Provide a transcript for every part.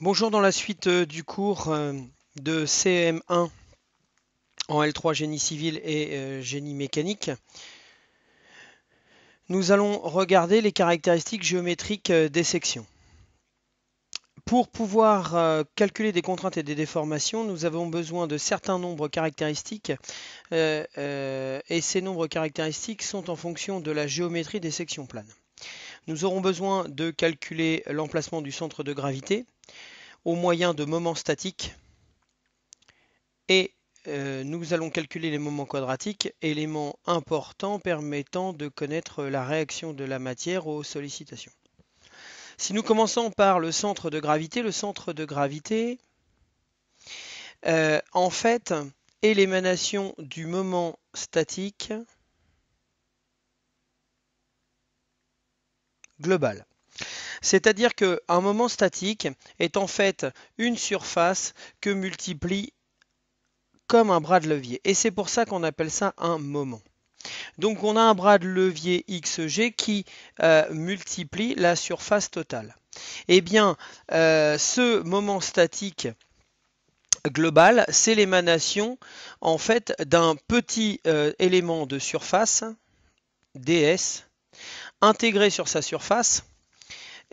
Bonjour, dans la suite du cours de CM1 en L3 génie civil et génie mécanique, nous allons regarder les caractéristiques géométriques des sections. Pour pouvoir calculer des contraintes et des déformations, nous avons besoin de certains nombres caractéristiques et ces nombres caractéristiques sont en fonction de la géométrie des sections planes. Nous aurons besoin de calculer l'emplacement du centre de gravité au moyen de moments statiques et nous allons calculer les moments quadratiques, élément important permettant de connaître la réaction de la matière aux sollicitations. Si nous commençons par le centre de gravité, en fait, est l'émanation du moment statique global. C'est-à-dire qu'un moment statique est en fait une surface que multiplie comme un bras de levier. Et c'est pour ça qu'on appelle ça un moment. Donc on a un bras de levier XG qui multiplie la surface totale. Eh bien, ce moment statique global, c'est l'émanation en fait d'un petit élément de surface, ds, intégré sur sa surface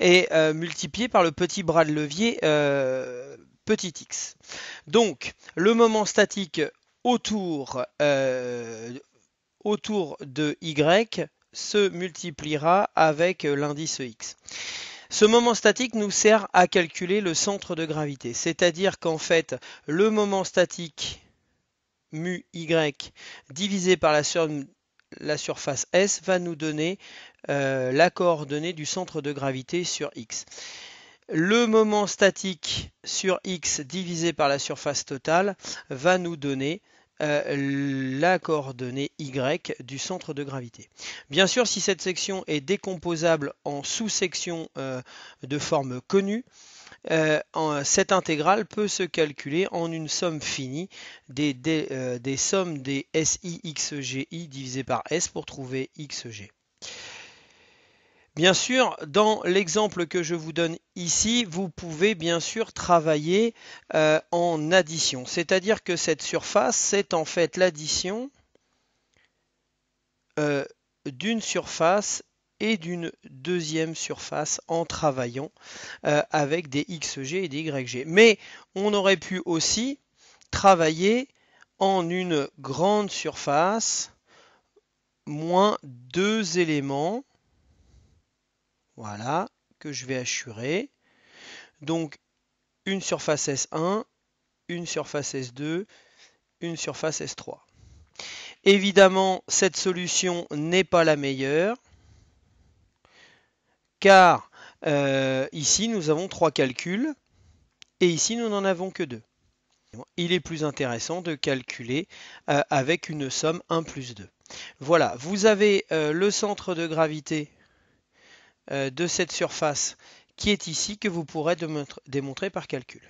et multiplié par le petit bras de levier petit x. Donc, le moment statique autour de y se multipliera avec l'indice x. Ce moment statique nous sert à calculer le centre de gravité, c'est-à-dire qu'en fait, le moment statique mu y divisé par la surface S va nous donner la coordonnée du centre de gravité sur x. Le moment statique sur x divisé par la surface totale va nous donner la coordonnée y du centre de gravité. Bien sûr, si cette section est décomposable en sous-sections de forme connue, cette intégrale peut se calculer en une somme finie des sommes des SI XGI divisé par S pour trouver XG. Bien sûr, dans l'exemple que je vous donne ici, vous pouvez bien sûr travailler en addition. C'est-à-dire que cette surface, c'est en fait l'addition d'une surface et d'une deuxième surface en travaillant avec des XG et des YG. Mais on aurait pu aussi travailler en une grande surface moins deux éléments. Voilà, que je vais assurer. Donc, une surface S1, une surface S2, une surface S3. Évidemment, cette solution n'est pas la meilleure, car ici, nous avons 3 calculs, et ici, nous n'en avons que 2. Il est plus intéressant de calculer avec une somme 1 plus 2. Voilà, vous avez le centre de gravité de cette surface qui est ici, que vous pourrez démontrer par calcul.